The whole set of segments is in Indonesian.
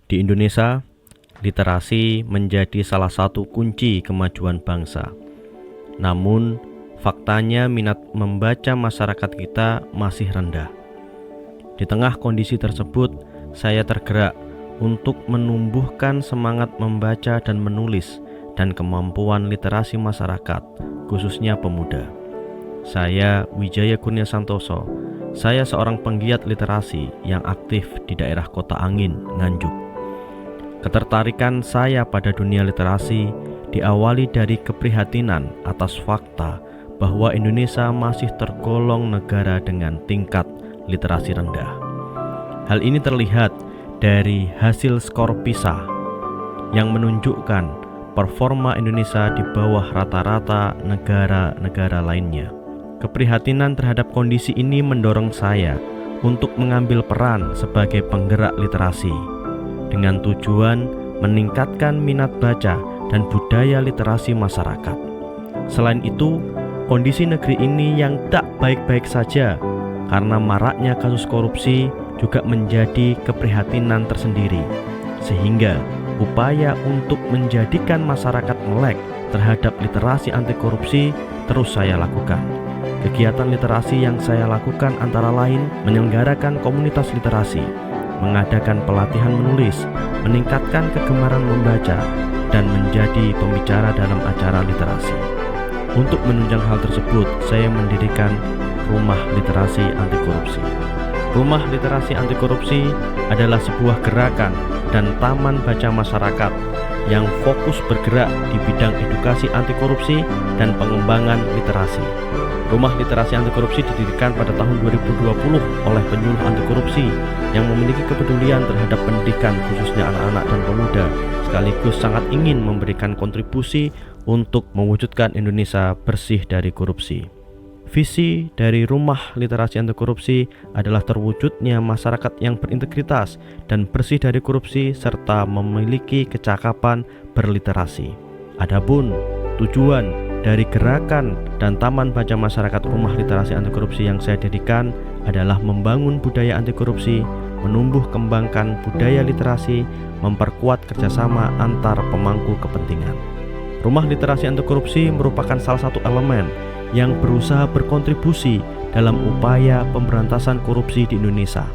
Di Indonesia, literasi menjadi salah satu kunci kemajuan bangsa. Namun, faktanya minat membaca masyarakat kita masih rendah. Di tengah kondisi tersebut, saya tergerak untuk menumbuhkan semangat membaca dan menulis dan kemampuan literasi masyarakat, khususnya pemuda. Saya Wijaya Kurnia Santoso. Saya seorang penggiat literasi yang aktif di daerah Kota Angin, Nganjuk. Ketertarikan saya pada dunia literasi diawali dari keprihatinan atas fakta bahwa Indonesia masih tergolong negara dengan tingkat literasi rendah. Hal ini terlihat dari hasil skor PISA yang menunjukkan performa Indonesia di bawah rata-rata negara-negara lainnya. Keprihatinan terhadap kondisi ini mendorong saya untuk mengambil peran sebagai penggerak literasi dengan tujuan meningkatkan minat baca dan budaya literasi masyarakat. Selain itu, kondisi negeri ini yang tak baik-baik saja karena maraknya kasus korupsi juga menjadi keprihatinan tersendiri, sehingga upaya untuk menjadikan masyarakat melek terhadap literasi anti korupsi terus saya lakukan. Kegiatan literasi yang saya lakukan antara lain menyelenggarakan komunitas literasi, mengadakan pelatihan menulis, meningkatkan kegemaran membaca, dan menjadi pembicara dalam acara literasi. Untuk menunjang hal tersebut, saya mendirikan Rumah Literasi Anti Korupsi. Rumah Literasi Anti Korupsi adalah sebuah gerakan dan taman baca masyarakat yang fokus bergerak di bidang edukasi anti korupsi dan pengembangan literasi. Rumah Literasi Anti Korupsi didirikan pada tahun 2020 oleh penyuluh anti korupsi yang memiliki kepedulian terhadap pendidikan khususnya anak-anak dan pemuda, sekaligus sangat ingin memberikan kontribusi untuk mewujudkan Indonesia bersih dari korupsi. Visi dari Rumah Literasi Anti Korupsi adalah terwujudnya masyarakat yang berintegritas dan bersih dari korupsi serta memiliki kecakapan berliterasi. Adapun tujuan dari gerakan dan taman baca masyarakat Rumah Literasi Anti Korupsi yang saya dirikan adalah membangun budaya anti korupsi, menumbuh kembangkan budaya literasi, memperkuat kerjasama antar pemangku kepentingan. Rumah Literasi Anti Korupsi merupakan salah satu elemen yang berusaha berkontribusi dalam upaya pemberantasan korupsi di Indonesia.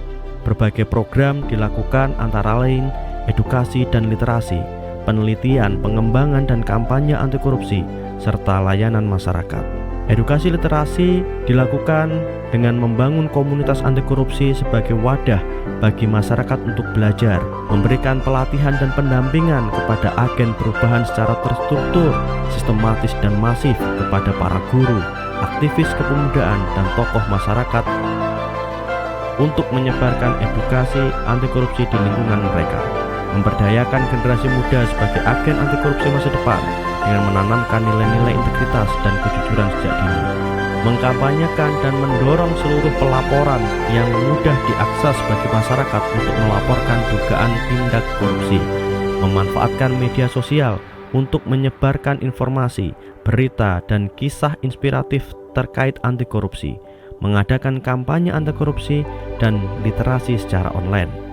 Berbagai program dilakukan antara lain edukasi dan literasi, penelitian, pengembangan dan kampanye anti korupsi, serta layanan masyarakat. Edukasi literasi dilakukan dengan membangun komunitas anti korupsi sebagai wadah bagi masyarakat untuk belajar, memberikan pelatihan dan pendampingan kepada agen perubahan secara terstruktur, sistematis dan masif kepada para guru, aktivis kepemudaan dan tokoh masyarakat untuk menyebarkan edukasi anti korupsi di lingkungan mereka, memberdayakan generasi muda sebagai agen anti korupsi masa depan dengan menanamkan nilai-nilai integritas dan kejujuran sejak dini, mengkampanyekan dan mendorong seluruh pelaporan yang mudah diakses bagi masyarakat untuk melaporkan dugaan tindak korupsi, memanfaatkan media sosial untuk menyebarkan informasi, berita, dan kisah inspiratif terkait anti korupsi, mengadakan kampanye anti korupsi dan literasi secara online.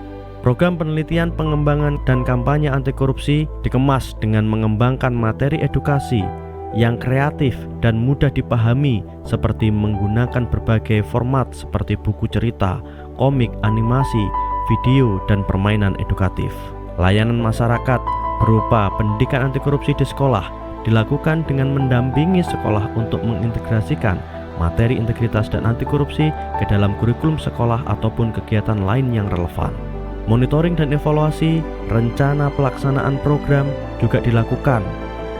Program penelitian, pengembangan, dan kampanye anti korupsi dikemas dengan mengembangkan materi edukasi yang kreatif dan mudah dipahami seperti menggunakan berbagai format seperti buku cerita, komik, animasi, video, dan permainan edukatif. Layanan masyarakat berupa pendidikan anti korupsi di sekolah dilakukan dengan mendampingi sekolah untuk mengintegrasikan materi integritas dan anti korupsi ke dalam kurikulum sekolah ataupun kegiatan lain yang relevan. Monitoring dan evaluasi rencana pelaksanaan program juga dilakukan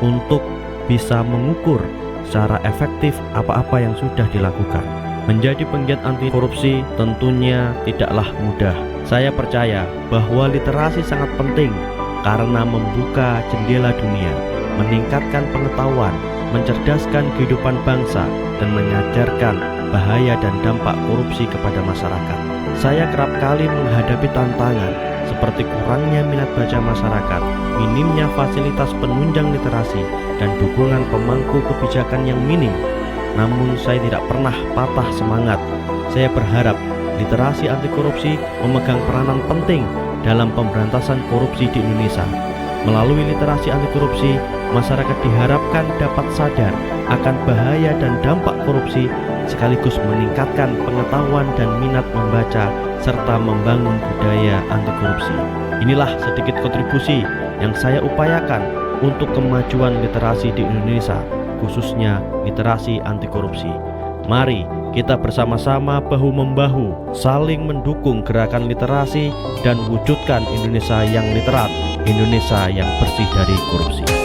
untuk bisa mengukur secara efektif apa-apa yang sudah dilakukan. Menjadi penggiat anti korupsi tentunya tidaklah mudah. Saya percaya bahwa literasi sangat penting karena membuka jendela dunia, meningkatkan pengetahuan, mencerdaskan kehidupan bangsa, dan mengajarkan bahaya dan dampak korupsi kepada masyarakat. Saya kerap kali menghadapi tantangan seperti kurangnya minat baca masyarakat, minimnya fasilitas penunjang literasi, dan dukungan pemangku kebijakan yang minim. Namun saya tidak pernah patah semangat. Saya berharap literasi anti korupsi memegang peranan penting dalam pemberantasan korupsi di Indonesia. Melalui literasi anti korupsi, masyarakat diharapkan dapat sadar akan bahaya dan dampak korupsi, sekaligus meningkatkan pengetahuan dan minat membaca serta membangun budaya anti korupsi. Inilah sedikit kontribusi yang saya upayakan untuk kemajuan literasi di Indonesia, khususnya literasi anti korupsi. Mari kita bersama-sama bahu-membahu saling mendukung gerakan literasi dan wujudkan Indonesia yang literat, Indonesia yang bersih dari korupsi.